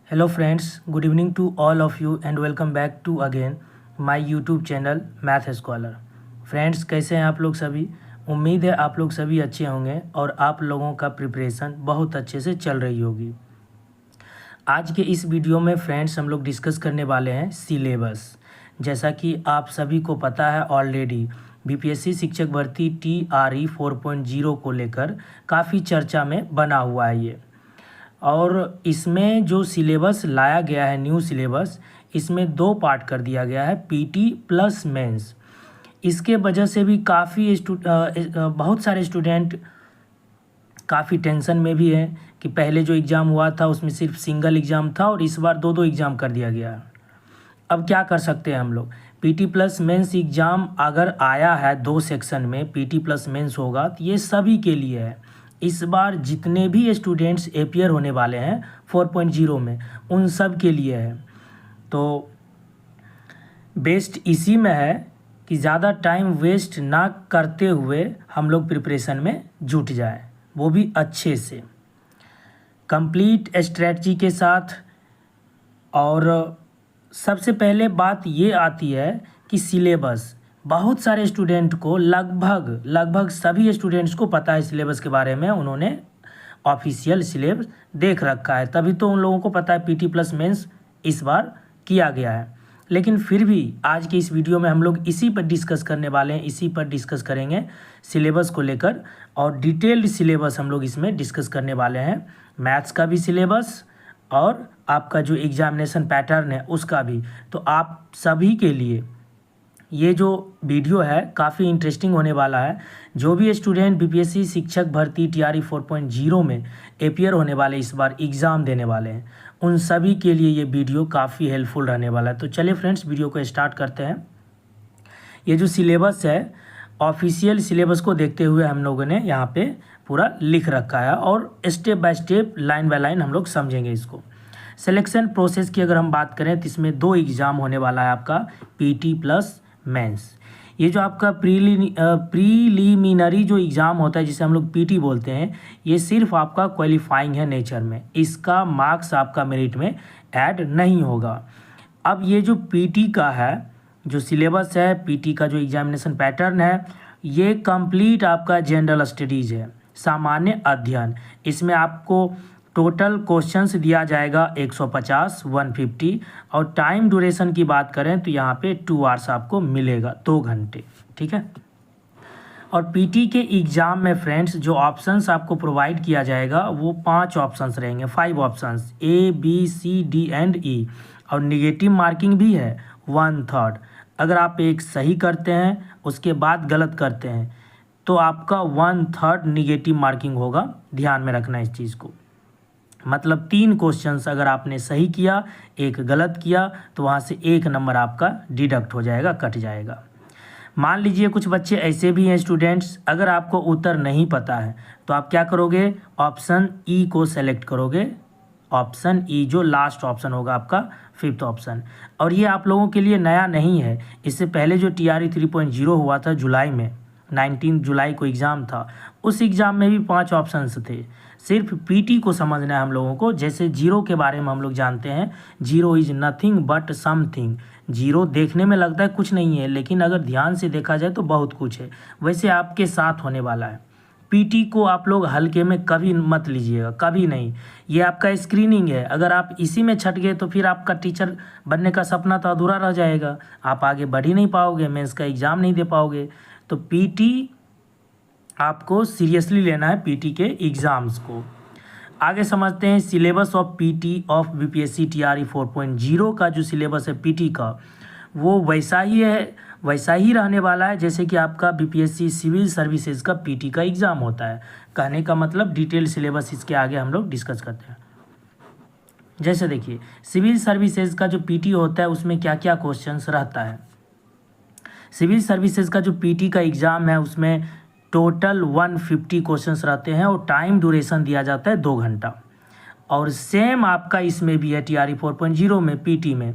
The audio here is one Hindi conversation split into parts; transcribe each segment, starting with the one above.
Hello friends, good evening to all of you and welcome back to again my YouTube channel math scholar. Friends, कैसे हैं आप लोग सभी? उम्मीद है आप लोग सभी अच्छे होंगे और आप लोगों का प्रिपरेशन बहुत अच्छे से चल रही होगी। आज के इस वीडियो में फ्रेंड्स हम लोग डिस्कस करने वाले हैं सिलेबस। जैसा कि आप सभी को पता है ऑलरेडी बीपीएससी शिक्षक भर्ती TRE 4.0 को लेकर काफ़ी चर्चा में बना हुआ है ये, और इसमें जो सिलेबस लाया गया है न्यू सिलेबस, इसमें 2 पार्ट कर दिया गया है, पीटी प्लस मेंस। इसके वजह से भी काफ़ी बहुत सारे स्टूडेंट काफ़ी टेंशन में भी है कि पहले जो एग्ज़ाम हुआ था उसमें सिर्फ सिंगल एग्ज़ाम था और इस बार 2 एग्ज़ाम कर दिया गया। अब क्या कर सकते हैं हम लोग? पीटी प्लस मेंस एग्ज़ाम अगर आया है 2 सेक्शन में पीटी प्लस मेंस होगा तो ये सभी के लिए है। इस बार जितने भी स्टूडेंट्स अपियर होने वाले हैं 4.0 में उन सब के लिए है। तो बेस्ट इसी में है कि ज़्यादा टाइम वेस्ट ना करते हुए हम लोग प्रिपरेशन में जुट जाए, वो भी अच्छे से कंप्लीट स्ट्रेटजी के साथ। और सबसे पहले बात ये आती है कि सिलेबस बहुत सारे स्टूडेंट को लगभग सभी स्टूडेंट्स को पता है सिलेबस के बारे में, उन्होंने ऑफिशियल सिलेबस देख रखा है, तभी तो उन लोगों को पता है पीटी प्लस मेंस इस बार किया गया है। लेकिन फिर भी आज के इस वीडियो में हम लोग इसी पर डिस्कस करने वाले हैं, इसी पर डिस्कस करेंगे सिलेबस को लेकर, और डिटेल्ड सिलेबस हम लोग इसमें डिस्कस करने वाले हैं। मैथ्स का भी सिलेबस और आपका जो एग्जामिनेशन पैटर्न है उसका भी। तो आप सभी के लिए ये जो वीडियो है काफ़ी इंटरेस्टिंग होने वाला है। जो भी स्टूडेंट बीपीएससी शिक्षक भर्ती TRE 4.0 में अपियर होने वाले, इस बार एग्ज़ाम देने वाले हैं, उन सभी के लिए ये वीडियो काफ़ी हेल्पफुल रहने वाला है। तो चलिए फ्रेंड्स वीडियो को स्टार्ट करते हैं। ये जो सिलेबस है ऑफिशियल सिलेबस को देखते हुए हम लोगों ने यहाँ पे पूरा लिख रखा है और step by step line by line हम लोग समझेंगे इसको। सिलेक्शन प्रोसेस की अगर हम बात करें तो इसमें 2 एग्ज़ाम होने वाला है आपका, पीटी प्लस मेंस। ये जो आपका प्रीलिमिनरी जो एग्ज़ाम होता है जिसे हम लोग पीटी बोलते हैं, ये सिर्फ आपका क्वालिफाइंग है नेचर में, इसका मार्क्स आपका मेरिट में ऐड नहीं होगा। अब ये जो पीटी का है जो सिलेबस है, पीटी का जो एग्जामिनेशन पैटर्न है, ये कंप्लीट आपका जनरल स्टडीज़ है, सामान्य अध्ययन। इसमें आपको टोटल क्वेश्चंस दिया जाएगा 150, 150, और टाइम ड्यूरेशन की बात करें तो यहाँ पे 2 आवर्स आपको मिलेगा, 2 घंटे, ठीक है। और पीटी के एग्ज़ाम में फ्रेंड्स जो ऑप्शंस आपको प्रोवाइड किया जाएगा वो 5 ऑप्शंस रहेंगे, 5 options A, B, C, D and E, और निगेटिव मार्किंग भी है 1/3। अगर आप एक सही करते हैं उसके बाद गलत करते हैं तो आपका 1/3 निगेटिव मार्किंग होगा। ध्यान में रखना इस चीज़ को। मतलब 3 क्वेश्चंस अगर आपने सही किया, 1 गलत किया, तो वहाँ से 1 नंबर आपका डिडक्ट हो जाएगा, कट जाएगा। मान लीजिए कुछ बच्चे ऐसे भी हैं स्टूडेंट्स, अगर आपको उत्तर नहीं पता है तो आप क्या करोगे, ऑप्शन E को सेलेक्ट करोगे। ऑप्शन E जो लास्ट ऑप्शन होगा आपका, 5th ऑप्शन। और ये आप लोगों के लिए नया नहीं है, इससे पहले जो TRE 3.0 हुआ था जुलाई में, 19 जुलाई को एग्ज़ाम था, उस एग्ज़ाम में भी 5 ऑप्शंस थे। सिर्फ पीटी को समझना है हम लोगों को। जैसे जीरो के बारे में हम लोग जानते हैं, zero is nothing but something. Zero देखने में लगता है कुछ नहीं है, लेकिन अगर ध्यान से देखा जाए तो बहुत कुछ है। वैसे आपके साथ होने वाला है। पीटी को आप लोग हल्के में कभी मत लीजिएगा, कभी नहीं। ये आपका स्क्रीनिंग है, अगर आप इसी में छट गए तो फिर आपका टीचर बनने का सपना तो अधूरा रह जाएगा, आप आगे बढ़ ही नहीं पाओगे, मेंस का एग्ज़ाम नहीं दे पाओगे। तो पीटी आपको सीरियसली लेना है, पीटी के एग्ज़ाम्स को। आगे समझते हैं syllabus of PT of BPSC TRE 4.0 का जो सिलेबस है पीटी का, वो वैसा ही है, वैसा ही रहने वाला है जैसे कि आपका बीपीएससी सिविल सर्विसेज का पीटी का एग्ज़ाम होता है। कहने का मतलब डिटेल सिलेबस इसके आगे हम लोग डिस्कस करते हैं। जैसे देखिए सिविल सर्विसेज का जो पीटी होता है उसमें क्या क्या क्वेश्चंस रहता है। सिविल सर्विसेज का जो पीटी का एग्ज़ाम है उसमें टोटल 150 क्वेश्चंस रहते हैं और टाइम ड्यूरेशन दिया जाता है 2 घंटा। और सेम आपका इसमें भी है TRE 4.0 में, पीटी में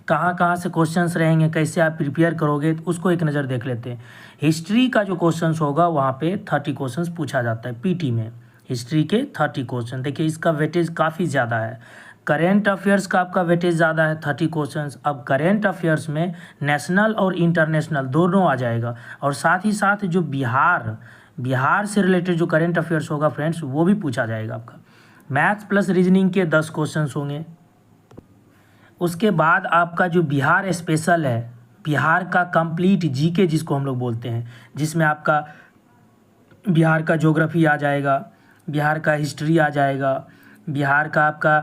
कहाँ से क्वेश्चंस रहेंगे, कैसे आप प्रिपेयर करोगे, तो उसको एक नज़र देख लेते हैं। हिस्ट्री का जो क्वेश्चंस होगा वहाँ पे 30 क्वेश्चंस पूछा जाता है पीटी में। हिस्ट्री के 30 क्वेश्चन, देखिए इसका वेटेज काफ़ी ज़्यादा है। करेंट अफेयर्स का आपका वेटेज ज़्यादा है 30 क्वेश्चंस। अब करेंट अफेयर्स में नेशनल और इंटरनेशनल दोनों आ जाएगा, और साथ ही साथ जो बिहार से रिलेटेड जो करेंट अफेयर्स होगा फ्रेंड्स वो भी पूछा जाएगा आपका। मैथ्स प्लस रीजनिंग के 10 क्वेश्चंस होंगे। उसके बाद आपका जो बिहार स्पेशल है, बिहार का कंप्लीट जीके जिसको हम लोग बोलते हैं, जिसमें आपका बिहार का ज्योग्राफी आ जाएगा, बिहार का हिस्ट्री आ जाएगा, बिहार का आपका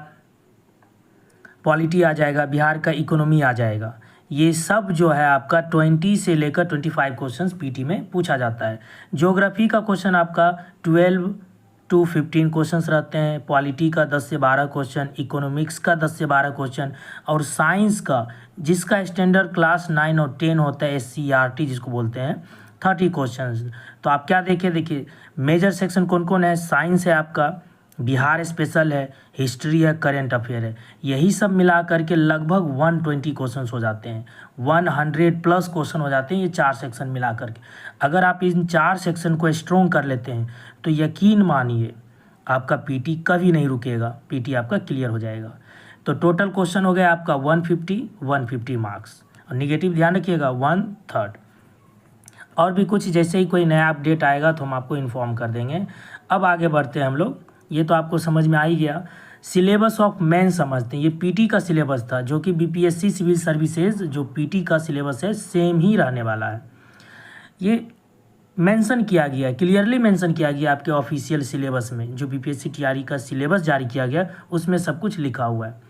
पॉलिटी आ जाएगा, बिहार का इकोनॉमी आ जाएगा। ये सब जो है आपका 20 से लेकर 25 क्वेश्चंस पीटी में पूछा जाता है। ज्योग्राफी का क्वेश्चन आपका 12 to 15 क्वेश्चंस रहते हैं, पॉलिटी का 10 से 12 क्वेश्चन, इकोनॉमिक्स का 10 से 12 क्वेश्चन, और साइंस का जिसका स्टैंडर्ड क्लास 9 और 10 होता है, SCERT जिसको बोलते हैं, 30 क्वेश्चंस। तो आप क्या देखिए मेजर सेक्शन कौन कौन है। साइंस है आपका, बिहार स्पेशल है, हिस्ट्री है, करेंट अफेयर है। यही सब मिला करके लगभग 120 क्वेश्चंस हो जाते हैं, 100+ क्वेश्चन हो जाते हैं ये 4 सेक्शन मिला करके। अगर आप इन 4 सेक्शन को स्ट्रॉन्ग कर लेते हैं तो यकीन मानिए आपका पीटी कभी नहीं रुकेगा, पीटी आपका क्लियर हो जाएगा। तो टोटल क्वेश्चन हो गया आपका 150 मार्क्स, और निगेटिव ध्यान रखिएगा 1/3। और भी कुछ जैसे ही कोई नया अपडेट आएगा तो हम आपको इन्फॉर्म कर देंगे। अब आगे बढ़ते हैं हम लोग। ये तो आपको समझ में आ ही गया। सिलेबस ऑफ मेन समझते हैं। ये पीटी का सिलेबस था, जो कि बीपीएससी सिविल सर्विसेज जो पीटी का सिलेबस है सेम ही रहने वाला है। ये मेंशन किया गया है, क्लियरली मेंशन किया गया आपके ऑफिशियल सिलेबस में, जो बीपीएससी टीआरई का सिलेबस जारी किया गया उसमें सब कुछ लिखा हुआ है।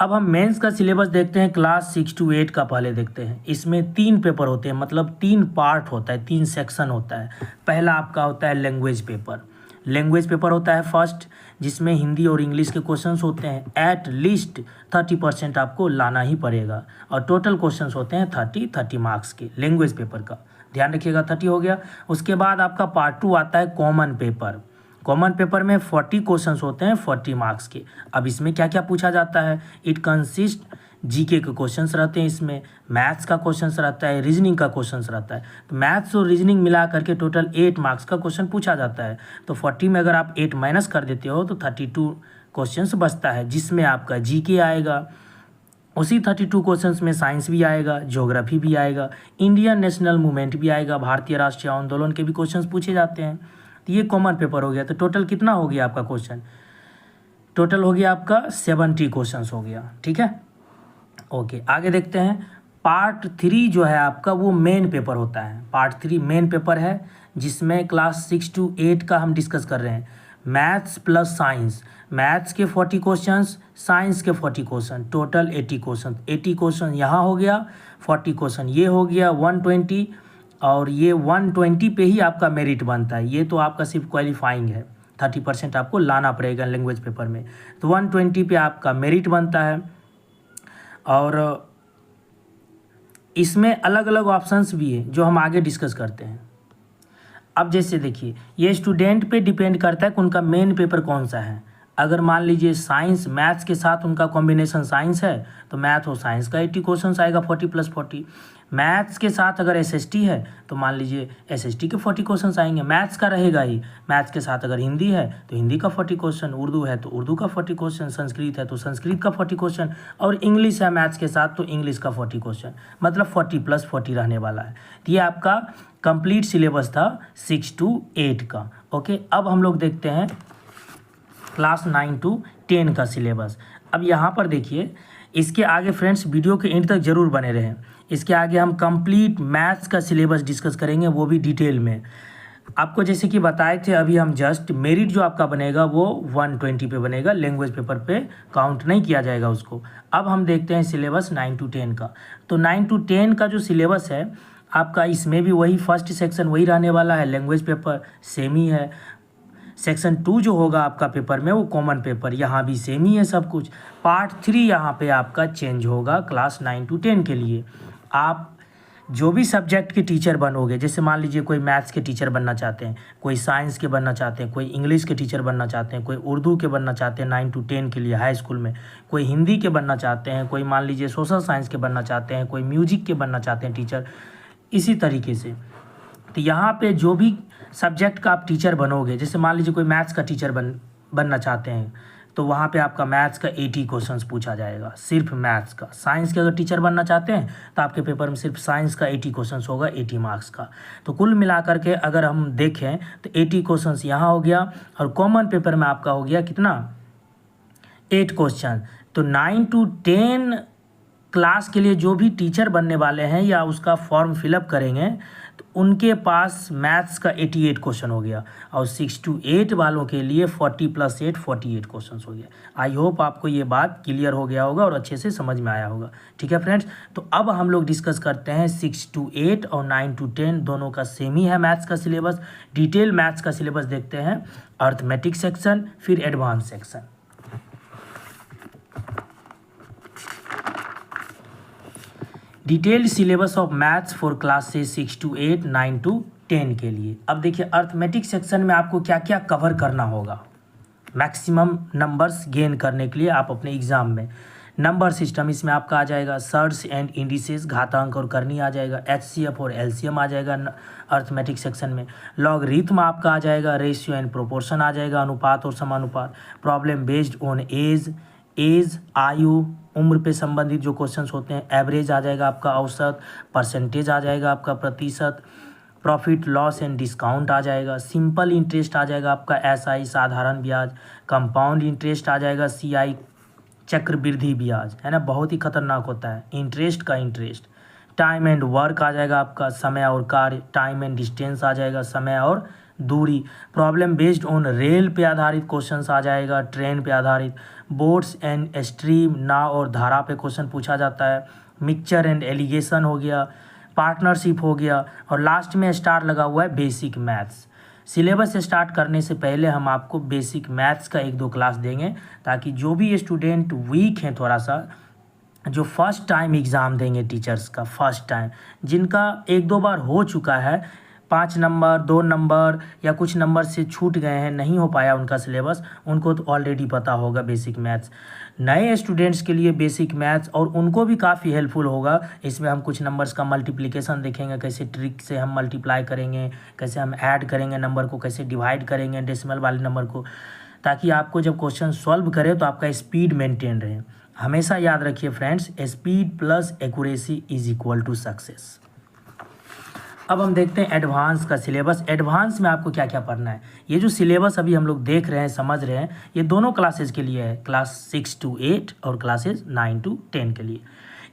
अब हम मेंस का सिलेबस देखते हैं, क्लास 6 to 8 का पहले देखते हैं। इसमें 3 पेपर होते हैं, मतलब 3 पार्ट होता है, 3 सेक्शन होता है। पहला आपका होता है लैंग्वेज पेपर। लैंग्वेज पेपर होता है फर्स्ट, जिसमें हिंदी और इंग्लिश के क्वेश्चंस होते हैं। एट लीस्ट 30% आपको लाना ही पड़ेगा, और टोटल क्वेश्चंस होते हैं 30 मार्क्स के लैंग्वेज पेपर का। ध्यान रखिएगा 30 हो गया। उसके बाद आपका पार्ट 2 आता है कॉमन पेपर। कॉमन पेपर में 40 क्वेश्चंस होते हैं 40 मार्क्स के। अब इसमें क्या क्या पूछा जाता है, इट कंसिस्ट जीके के क्वेश्चंस रहते हैं, इसमें मैथ्स का क्वेश्चंस रहता है, रीजनिंग का क्वेश्चंस रहता है। तो मैथ्स और रीजनिंग मिला करके टोटल 8 मार्क्स का क्वेश्चन पूछा जाता है। तो 40 में अगर आप 8 माइनस कर देते हो तो 32 क्वेश्चंस बचता है, जिसमें आपका जीके आएगा। उसी 32 क्वेश्चंस में साइंस भी आएगा, ज्योग्राफी भी आएगा, इंडियन नेशनल मूवमेंट भी आएगा, भारतीय राष्ट्रीय आंदोलन के भी क्वेश्चंस पूछे जाते हैं। तो ये कॉमन पेपर हो गया। तो टोटल कितना हो गया आपका क्वेश्चन, टोटल हो गया आपका 70 क्वेश्चंस हो गया। ठीक है, ओके आगे देखते हैं। पार्ट 3 जो है आपका वो मेन पेपर होता है। पार्ट 3 मेन पेपर है, जिसमें क्लास 6 to 8 का हम डिस्कस कर रहे हैं। मैथ्स प्लस साइंस, मैथ्स के 40 क्वेश्चंस, साइंस के 40 क्वेश्चन, टोटल 80 क्वेश्चन। 80 क्वेश्चन यहाँ हो गया, 40 क्वेश्चन ये हो गया 120, और ये 120 पे ही आपका मेरिट बनता है। ये तो आपका सिर्फ क्वालिफाइंग है, 30% आपको लाना पड़ेगा लैंग्वेज पेपर में। तो 120 पे आपका मेरिट बनता है। और इसमें अलग अलग ऑप्शंस भी है जो हम आगे डिस्कस करते हैं। अब जैसे देखिए, ये स्टूडेंट पे डिपेंड करता है कि उनका मेन पेपर कौन सा है। अगर मान लीजिए साइंस मैथ्स के साथ उनका कॉम्बिनेशन साइंस है तो मैथ और साइंस का 80 क्वेश्चन आएगा 40+40। मैथ्स के साथ अगर एसएसटी है तो मान लीजिए एसएसटी के 40 क्वेश्चन आएंगे, मैथ्स का रहेगा ही। मैथ्स के साथ अगर हिंदी है तो हिंदी का 40 क्वेश्चन, उर्दू है तो उर्दू का 40 क्वेश्चन, संस्कृत है तो संस्कृत का 40 क्वेश्चन, और इंग्लिश है मैथ्स के साथ तो इंग्लिश का 40 क्वेश्चन, मतलब 40+40 रहने वाला है। तो ये आपका कंप्लीट सिलेबस था 6 to 8 का। ओके, अब हम लोग देखते हैं क्लास 9 to 10 का सिलेबस। अब यहाँ पर देखिए, इसके आगे फ्रेंड्स वीडियो के एंड तक जरूर बने रहें। इसके आगे हम कंप्लीट मैथ्स का सिलेबस डिस्कस करेंगे, वो भी डिटेल में। आपको जैसे कि बताए थे अभी हम जस्ट, मेरिट जो आपका बनेगा वो 120 पे बनेगा, लैंग्वेज पेपर पे काउंट नहीं किया जाएगा उसको। अब हम देखते हैं सिलेबस 9 to 10 का। तो 9 to 10 का जो सिलेबस है आपका, इसमें भी वही फर्स्ट सेक्शन वही रहने वाला है, लैंग्वेज पेपर सेम ही है। सेक्शन 2 जो होगा आपका पेपर में वो कॉमन पेपर, यहाँ भी सेम ही है सब कुछ। पार्ट 3 यहाँ पे आपका चेंज होगा क्लास 9 to 10 के लिए। आप जो भी सब्जेक्ट के टीचर बनोगे, जैसे मान लीजिए कोई मैथ्स के टीचर बनना चाहते हैं, कोई साइंस के बनना चाहते हैं, कोई इंग्लिश के टीचर बनना चाहते हैं, कोई उर्दू के बनना चाहते हैं 9 to 10 के लिए हाई स्कूल में, कोई हिंदी के बनना चाहते हैं, कोई मान लीजिए सोशल साइंस के बनना चाहते हैं, कोई म्यूजिक के बनना चाहते हैं टीचर, इसी तरीके से। तो यहाँ पे जो भी सब्जेक्ट का आप टीचर बनोगे, जैसे मान लीजिए कोई मैथ्स का टीचर बनना चाहते हैं, तो वहाँ पे आपका मैथ्स का 80 क्वेश्चंस पूछा जाएगा, सिर्फ मैथ्स का। साइंस के अगर टीचर बनना चाहते हैं तो आपके पेपर में सिर्फ साइंस का 80 क्वेश्चंस होगा, 80 मार्क्स का। तो कुल मिलाकर के अगर हम देखें तो 80 क्वेश्चंस यहाँ हो गया, और कॉमन पेपर में आपका हो गया कितना, 8 क्वेश्चन। तो 9 to 10 क्लास के लिए जो भी टीचर बनने वाले हैं या उसका फॉर्म फिलअप करेंगे तो उनके पास मैथ्स का 88 क्वेश्चन हो गया, और 6 to 8 वालों के लिए 40 + 8 48 क्वेश्चन हो गया। आई होप आपको ये बात क्लियर हो गया होगा और अच्छे से समझ में आया होगा। ठीक है फ्रेंड्स, तो अब हम लोग डिस्कस करते हैं 6 to 8 और 9 to 10 दोनों का सेम ही है मैथ्स का सिलेबस। डिटेल मैथ्स का सिलेबस देखते हैं, अर्थमेटिक सेक्शन फिर advance section. Detailed syllabus of maths for classes 6 to 8, 9 to 10 के लिए। अब देखिए अर्थमेटिक सेक्शन में आपको क्या क्या कवर करना होगा मैक्सिमम नंबर्स गेन करने के लिए आप अपने एग्जाम में। नंबर सिस्टम इसमें आपका आ जाएगा, सर्च एंड इंडिसेस घातांक और करनी आ जाएगा, HCF और LCM आ जाएगा अर्थमेटिक सेक्शन में। लॉगरिथम आपका आ जाएगा, रेशियो एंड प्रोपोर्शन आ जाएगा, अनुपात और समानुपात। प्रॉब्लम बेस्ड ऑन एज आयु उम्र पे संबंधित जो क्वेश्चंस होते हैं। एवरेज आ जाएगा आपका, औसत। परसेंटेज आ जाएगा आपका, प्रतिशत। प्रॉफिट लॉस एंड डिस्काउंट आ जाएगा। सिंपल इंटरेस्ट आ जाएगा आपका, SI साधारण ब्याज। कंपाउंड इंटरेस्ट आ जाएगा, CI चक्रवृद्धि ब्याज, है ना, बहुत ही खतरनाक होता है इंटरेस्ट का इंटरेस्ट। टाइम एंड वर्क आ जाएगा आपका, समय और कार्य। टाइम एंड डिस्टेंस आ जाएगा, समय और दूरी। प्रॉब्लम बेस्ड ऑन रेल पे आधारित क्वेश्चंस आ जाएगा, ट्रेन पे आधारित। बोट्स एंड स्ट्रीम, नाव और धारा पे क्वेश्चन पूछा जाता है। मिक्सचर एंड एलिगेशन हो गया, पार्टनरशिप हो गया, और लास्ट में स्टार लगा हुआ है बेसिक मैथ्स। सिलेबस स्टार्ट करने से पहले हम आपको बेसिक मैथ्स का 1-2 क्लास देंगे, ताकि जो भी स्टूडेंट वीक हैं थोड़ा सा, जो फर्स्ट टाइम एग्ज़ाम देंगे टीचर्स का फर्स्ट टाइम, जिनका 1-2 बार हो चुका है, 5 नंबर 2 नंबर या कुछ नंबर से छूट गए हैं, नहीं हो पाया उनका सिलेबस, उनको तो ऑलरेडी पता होगा बेसिक मैथ्स। नए स्टूडेंट्स के लिए बेसिक मैथ्स और उनको भी काफ़ी हेल्पफुल होगा। इसमें हम कुछ नंबर्स का मल्टीप्लिकेशन देखेंगे, कैसे ट्रिक से हम मल्टीप्लाई करेंगे, कैसे हम ऐड करेंगे नंबर को, कैसे डिवाइड करेंगे डेसिमल वाले नंबर को, ताकि आपको जब क्वेश्चन सॉल्व करें तो आपका स्पीड मेंटेन रहे। हमेशा याद रखिए friends, speed plus accuracy is equal to success. अब हम देखते हैं एडवांस का सिलेबस। एडवांस में आपको क्या क्या पढ़ना है। ये जो सिलेबस अभी हम लोग देख रहे हैं, समझ रहे हैं, ये दोनों क्लासेस के लिए है, क्लास 6 to 8 और क्लासेस 9 to 10 के लिए।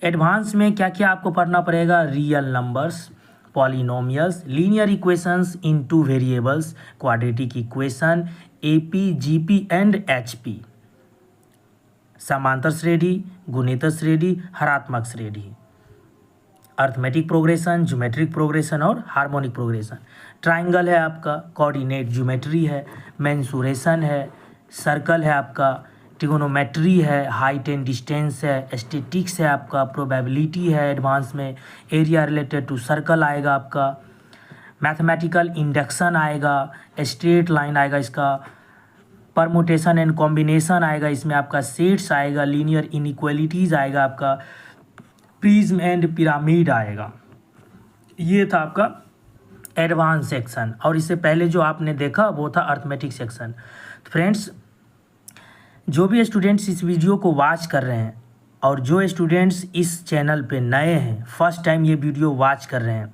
एडवांस में क्या क्या आपको पढ़ना पड़ेगा, real numbers, polynomials, linear equations in 2 variables, quadratic equation, AP, GP and HP, समांतर श्रेणी, गुणित श्रेणी, हरात्मक श्रेणी, अर्थमेटिक प्रोग्रेशन, ज्योमेट्रिक प्रोग्रेशन और हार्मोनिक प्रोग्रेशन। ट्राइंगल है आपका, कोऑर्डिनेट ज्योमेट्री है, मेंसुरेशन है, सर्कल है आपका, ट्रिगोनोमेट्री है, हाइट एंड डिस्टेंस है, स्टैटिक्स है आपका, प्रोबेबिलिटी है एडवांस में, एरिया रिलेटेड टू सर्कल आएगा आपका, मैथमेटिकल इंडक्शन आएगा, स्ट्रेट लाइन आएगा इसका, परमुटेशन एंड कॉम्बिनेशन आएगा इसमें आपका, सेट्स आएगा, लीनियर इनइक्वालिटीज़ आएगा आपका, प्रिज्म एंड पिरामिड आएगा। ये था आपका एडवांस सेक्शन, और इससे पहले जो आपने देखा वो था अर्थमेटिक सेक्शन। फ्रेंड्स, जो भी स्टूडेंट्स इस वीडियो को वॉच कर रहे हैं और जो स्टूडेंट्स इस चैनल पे नए हैं, फर्स्ट टाइम ये वीडियो वॉच कर रहे हैं,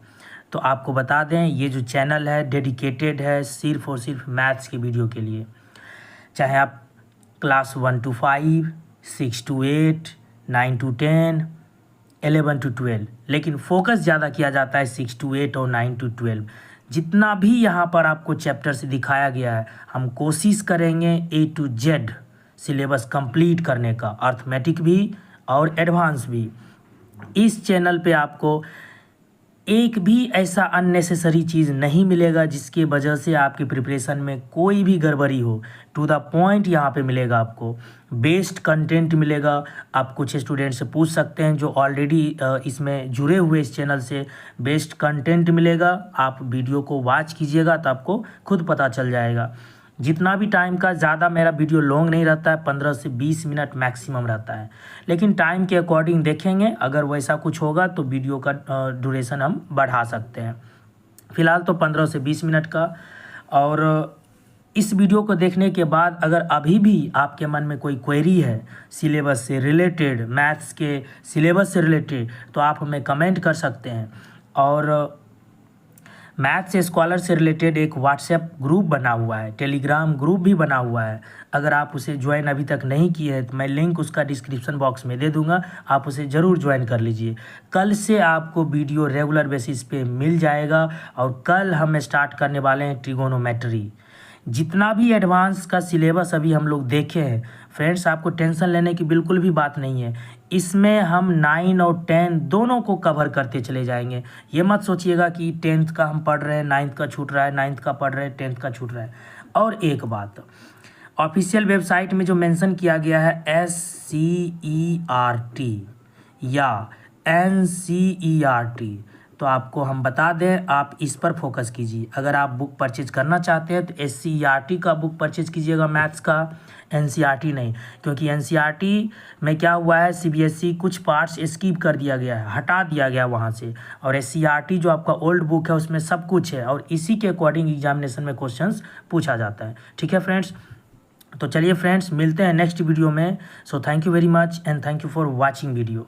तो आपको बता दें ये जो चैनल है डेडिकेटेड है सिर्फ और सिर्फ मैथ्स की वीडियो के लिए। चाहे आप class 1 to 5, 6 to 8, 9 to 10, 11 to 12, लेकिन फोकस ज़्यादा किया जाता है 6 to 8 और 9 to 12। जितना भी यहाँ पर आपको चैप्टर से दिखाया गया है, हम कोशिश करेंगे A to Z syllabus complete करने का, अर्थमेटिक भी और एडवांस भी। इस चैनल पे आपको एक भी ऐसा अननेसेसरी चीज़ नहीं मिलेगा जिसकी वजह से आपकी प्रिपरेशन में कोई भी गड़बड़ी हो। टू द पॉइंट यहाँ पे मिलेगा आपको, बेस्ड कंटेंट मिलेगा। आप कुछ स्टूडेंट से पूछ सकते हैं जो ऑलरेडी इसमें जुड़े हुए इस चैनल से, बेस्ड कंटेंट मिलेगा। आप वीडियो को वॉच कीजिएगा तो आपको खुद पता चल जाएगा। जितना भी टाइम का, ज़्यादा मेरा वीडियो लॉन्ग नहीं रहता है, 15 से 20 मिनट मैक्सिमम रहता है, लेकिन टाइम के अकॉर्डिंग देखेंगे। अगर वैसा कुछ होगा तो वीडियो का ड्यूरेशन हम बढ़ा सकते हैं। फ़िलहाल तो 15 से 20 मिनट का। और इस वीडियो को देखने के बाद अगर अभी भी आपके मन में कोई क्वेरी है सिलेबस से रिलेटेड, मैथ्स के सिलेबस से रिलेटेड, तो आप हमें कमेंट कर सकते हैं। और मैथ्स स्कॉलर से रिलेटेड एक व्हाट्सएप ग्रुप बना हुआ है, टेलीग्राम ग्रुप भी बना हुआ है। अगर आप उसे ज्वाइन अभी तक नहीं किए हैं तो मैं लिंक उसका डिस्क्रिप्शन बॉक्स में दे दूंगा, आप उसे ज़रूर ज्वाइन कर लीजिए। कल से आपको वीडियो रेगुलर बेसिस पे मिल जाएगा और कल हम स्टार्ट करने वाले हैं ट्रिगोनोमेट्री। जितना भी एडवांस का सिलेबस अभी हम लोग देखे हैं फ्रेंड्स, आपको टेंशन लेने की बिल्कुल भी बात नहीं है। इसमें हम 9 और 10 दोनों को कवर करते चले जाएंगे। ये मत सोचिएगा कि 10th का हम पढ़ रहे हैं 9th का छूट रहा है, 9th का पढ़ रहे हैं 10th का छूट रहा है। और एक बात, ऑफिशियल वेबसाइट में जो मेंशन किया गया है SCERT या NCERT, तो आपको हम बता दें आप इस पर फोकस कीजिए। अगर आप बुक परचेज करना चाहते हैं तो SCERT का बुक परचेज कीजिएगा मैथ्स का, NCERT नहीं, क्योंकि NCERT में क्या हुआ है, CBSE कुछ पार्ट्स स्किप कर दिया गया है, हटा दिया गया वहाँ से। और SCERT जो आपका ओल्ड बुक है उसमें सब कुछ है और इसी के अकॉर्डिंग एग्जामिनेशन में क्वेश्चंस पूछा जाता है। ठीक है फ्रेंड्स, तो चलिए फ्रेंड्स मिलते हैं नेक्स्ट वीडियो में। So thank you very much and thank you for watching video.